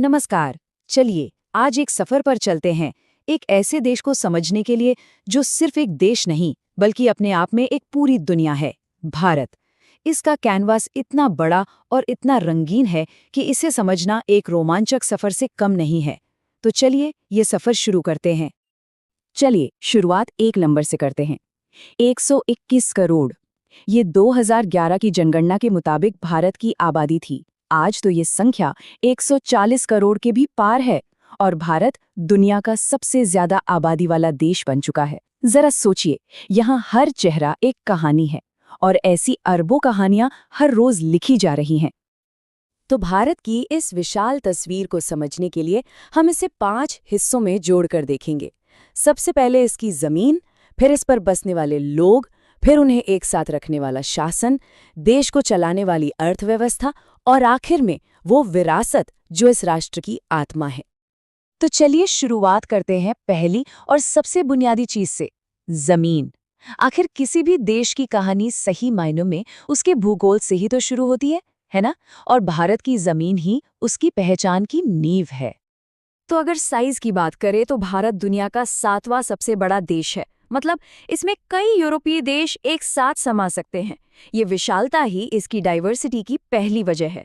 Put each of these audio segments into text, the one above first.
नमस्कार। चलिए आज एक सफर पर चलते हैं, एक ऐसे देश को समझने के लिए जो सिर्फ एक देश नहीं बल्कि अपने आप में एक पूरी दुनिया है, भारत। इसका कैनवास इतना बड़ा और इतना रंगीन है कि इसे समझना एक रोमांचक सफर से कम नहीं है। तो चलिए ये सफर शुरू करते हैं। चलिए शुरुआत 1 नंबर से करते हैं। 121 करोड़। ये 2011 की जनगणना के मुताबिक भारत की आबादी थी। आज तो ये संख्या 140 करोड़ के भी पार है और भारत दुनिया का सबसे ज्यादा आबादी वाला देश बन चुका है। जरा सोचिए, यहाँ हर चेहरा एक कहानी है और ऐसी अरबों कहानियां हर रोज लिखी जा रही हैं। तो भारत की इस विशाल तस्वीर को समझने के लिए हम इसे 5 हिस्सों में जोड़कर देखेंगे। सबसे पहले इसकी जमीन, फिर इस पर बसने वाले लोग, फिर उन्हें एक साथ रखने वाला शासन, देश को चलाने वाली अर्थव्यवस्था और आखिर में वो विरासत जो इस राष्ट्र की आत्मा है। तो चलिए शुरुआत करते हैं पहली और सबसे बुनियादी चीज से, जमीन। आखिर किसी भी देश की कहानी सही मायनों में उसके भूगोल से ही तो शुरू होती है ना? और भारत की जमीन ही उसकी पहचान की नींव है। तो अगर साइज की बात करें तो भारत दुनिया का 7वां सबसे बड़ा देश है। मतलब इसमें कई यूरोपीय देश एक साथ समा सकते हैं। ये विशालता ही इसकी डाइवर्सिटी की पहली वजह है।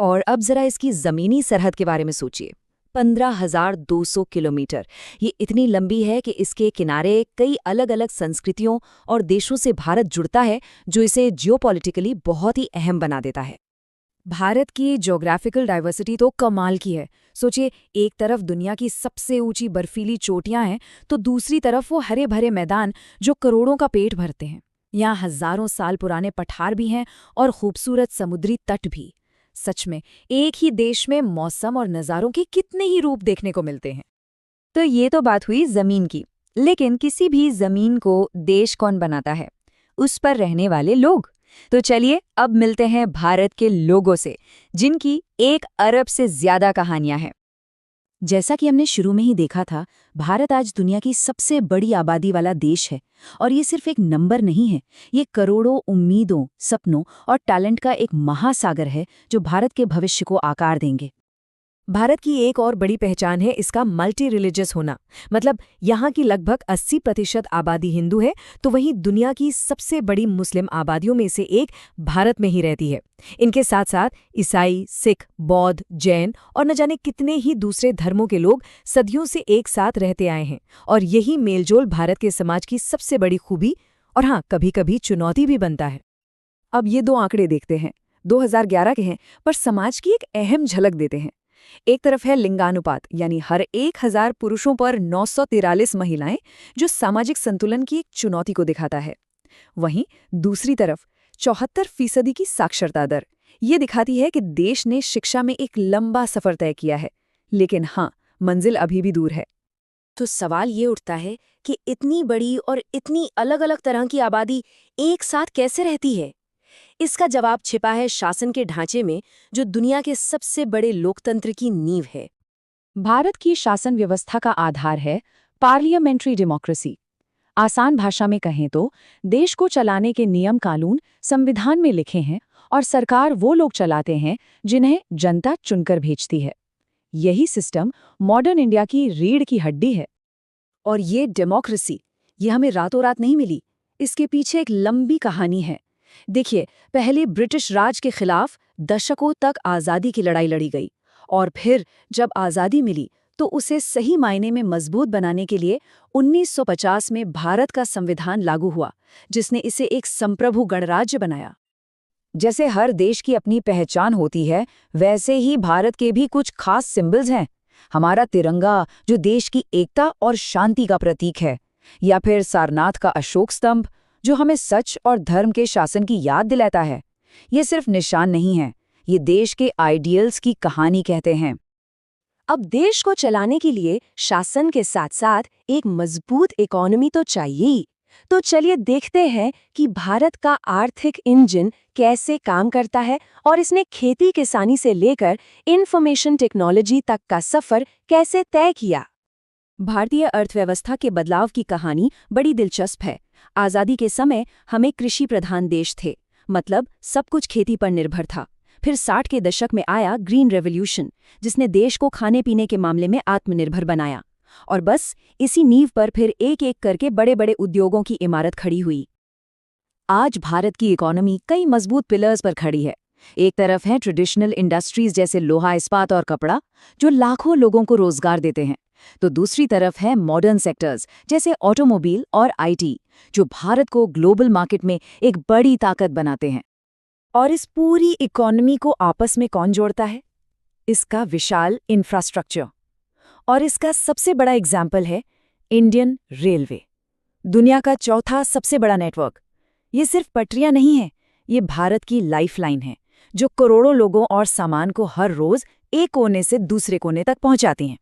और अब जरा इसकी जमीनी सरहद के बारे में सोचिए। 15,200 किलोमीटर। ये इतनी लंबी है कि इसके किनारे कई अलग अलग संस्कृतियों और देशों से भारत जुड़ता है, जो इसे जियोपॉलिटिकली बहुत ही अहम बना देता है। भारत की ज्योग्राफिकल डाइवर्सिटी तो कमाल की है। सोचिए, एक तरफ दुनिया की सबसे ऊंची बर्फीली चोटियां हैं तो दूसरी तरफ वो हरे भरे मैदान जो करोड़ों का पेट भरते हैं। यहाँ हजारों साल पुराने पठार भी हैं और खूबसूरत समुद्री तट भी। सच में एक ही देश में मौसम और नज़ारों के कितने ही रूप देखने को मिलते हैं। तो ये तो बात हुई जमीन की, लेकिन किसी भी जमीन को देश कौन बनाता है? उस पर रहने वाले लोग। तो चलिए अब मिलते हैं भारत के लोगों से, जिनकी 1 अरब से ज्यादा कहानियां हैं। जैसा कि हमने शुरू में ही देखा था, भारत आज दुनिया की सबसे बड़ी आबादी वाला देश है। और ये सिर्फ एक नंबर नहीं है, ये करोड़ों उम्मीदों, सपनों और टैलेंट का एक महासागर है जो भारत के भविष्य को आकार देंगे। भारत की एक और बड़ी पहचान है इसका मल्टी रिलीजियस होना। मतलब यहाँ की लगभग 80% आबादी हिंदू है, तो वहीं दुनिया की सबसे बड़ी मुस्लिम आबादियों में से एक भारत में ही रहती है। इनके साथ साथ ईसाई, सिख, बौद्ध, जैन और न जाने कितने ही दूसरे धर्मों के लोग सदियों से एक साथ रहते आए हैं। और यही मेलजोल भारत के समाज की सबसे बड़ी खूबी और हाँ, कभी कभी चुनौती भी बनता है। अब ये 2 आंकड़े देखते हैं, 2011 के हैं, पर समाज की एक अहम झलक देते हैं। एक तरफ है लिंगानुपात, यानी हर 1000 पुरुषों पर 943 महिलाएं, जो सामाजिक संतुलन की एक चुनौती को दिखाता है। वहीं दूसरी तरफ 74% की साक्षरता दर, ये दिखाती है कि देश ने शिक्षा में एक लंबा सफर तय किया है। लेकिन हाँ, मंजिल अभी भी दूर है। तो सवाल ये उठता है कि इतनी बड़ी और इतनी अलग अलग तरह की आबादी एक साथ कैसे रहती है? इसका जवाब छिपा है शासन के ढांचे में, जो दुनिया के सबसे बड़े लोकतंत्र की नींव है। भारत की शासन व्यवस्था का आधार है पार्लियामेंट्री डेमोक्रेसी। आसान भाषा में कहें तो देश को चलाने के नियम कानून संविधान में लिखे हैं और सरकार वो लोग चलाते हैं जिन्हें जनता चुनकर भेजती है। यही सिस्टम मॉडर्न इंडिया की रीढ़ की हड्डी है। और ये डेमोक्रेसी, ये हमें रातों रात नहीं मिली। इसके पीछे एक लंबी कहानी है। देखिए, पहले ब्रिटिश राज के खिलाफ दशकों तक आज़ादी की लड़ाई लड़ी गई और फिर जब आज़ादी मिली तो उसे सही मायने में मजबूत बनाने के लिए 1950 में भारत का संविधान लागू हुआ, जिसने इसे एक संप्रभु गणराज्य बनाया। जैसे हर देश की अपनी पहचान होती है, वैसे ही भारत के भी कुछ खास सिंबल्स हैं। हमारा तिरंगा, जो देश की एकता और शांति का प्रतीक है, या फिर सारनाथ का अशोक स्तंभ, जो हमें सच और धर्म के शासन की याद दिलाता है। ये सिर्फ निशान नहीं है, ये देश के आइडियल्स की कहानी कहते हैं। अब देश को चलाने के लिए शासन के साथ साथ एक मजबूत इकोनॉमी तो चाहिए ही। तो चलिए देखते हैं कि भारत का आर्थिक इंजन कैसे काम करता है और इसने खेती किसानी से लेकर इंफॉर्मेशन टेक्नोलॉजी तक का सफर कैसे तय किया। भारतीय अर्थव्यवस्था के बदलाव की कहानी बड़ी दिलचस्प है। आज़ादी के समय हम एक कृषि प्रधान देश थे, मतलब सब कुछ खेती पर निर्भर था। फिर 60 के दशक में आया ग्रीन रेवोल्यूशन, जिसने देश को खाने पीने के मामले में आत्मनिर्भर बनाया। और बस इसी नींव पर फिर एक एक करके बड़े बड़े उद्योगों की इमारत खड़ी हुई। आज भारत की इकोनॉमी कई मजबूत पिलर्स पर खड़ी है। एक तरफ है ट्रेडिशनल इंडस्ट्रीज जैसे लोहा, इस्पात और कपड़ा, जो लाखों लोगों को रोजगार देते हैं। तो दूसरी तरफ है मॉडर्न सेक्टर्स जैसे ऑटोमोबाइल और आईटी, जो भारत को ग्लोबल मार्केट में एक बड़ी ताकत बनाते हैं। और इस पूरी इकोनॉमी को आपस में कौन जोड़ता है? इसका विशाल इंफ्रास्ट्रक्चर। और इसका सबसे बड़ा एग्जाम्पल है इंडियन रेलवे, दुनिया का चौथा सबसे बड़ा नेटवर्क। ये सिर्फ पटरियां नहीं हैं, ये भारत की लाइफलाइन है, जो करोड़ों लोगों और सामान को हर रोज एक कोने से दूसरे कोने तक पहुंचाती हैं।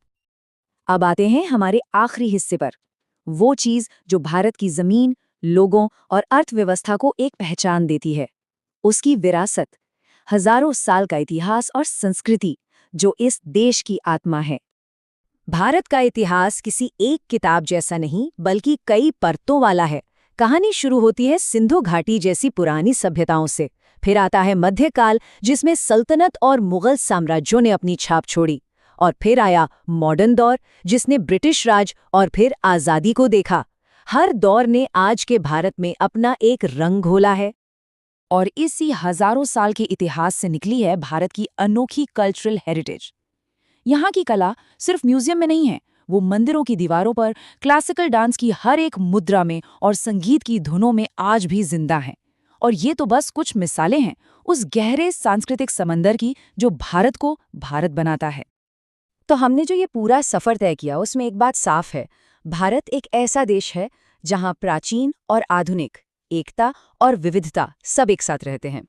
अब आते हैं हमारे आखिरी हिस्से पर, वो चीज जो भारत की जमीन, लोगों और अर्थव्यवस्था को एक पहचान देती है, उसकी विरासत, हजारों साल का इतिहास और संस्कृति, जो इस देश की आत्मा है। भारत का इतिहास किसी एक किताब जैसा नहीं, बल्कि कई परतों वाला है। कहानी शुरू होती है सिंधु घाटी जैसी पुरानी सभ्यताओं से, फिर आता है मध्यकाल, जिसमें सल्तनत और मुगल साम्राज्यों ने अपनी छाप छोड़ी, और फिर आया मॉडर्न दौर, जिसने ब्रिटिश राज और फिर आज़ादी को देखा। हर दौर ने आज के भारत में अपना एक रंग घोला है। और इसी हजारों साल के इतिहास से निकली है भारत की अनोखी कल्चरल हेरिटेज। यहाँ की कला सिर्फ म्यूजियम में नहीं है, वो मंदिरों की दीवारों पर, क्लासिकल डांस की हर एक मुद्रा में और संगीत की धुनों में आज भी जिंदा है। और ये तो बस कुछ मिसालें हैं उस गहरे सांस्कृतिक समंदर की, जो भारत को भारत बनाता है। तो हमने जो ये पूरा सफर तय किया, उसमें एक बात साफ है, भारत एक ऐसा देश है जहाँ प्राचीन और आधुनिक, एकता और विविधता सब एक साथ रहते हैं।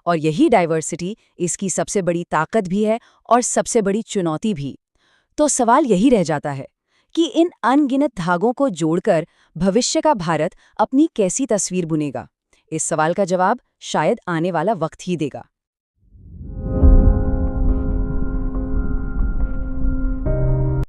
और यही डाइवर्सिटी इसकी सबसे बड़ी ताकत भी है और सबसे बड़ी चुनौती भी। तो सवाल यही रह जाता है कि इन अनगिनत धागों को जोड़कर भविष्य का भारत अपनी कैसी तस्वीर बुनेगा। इस सवाल का जवाब शायद आने वाला वक्त ही देगा।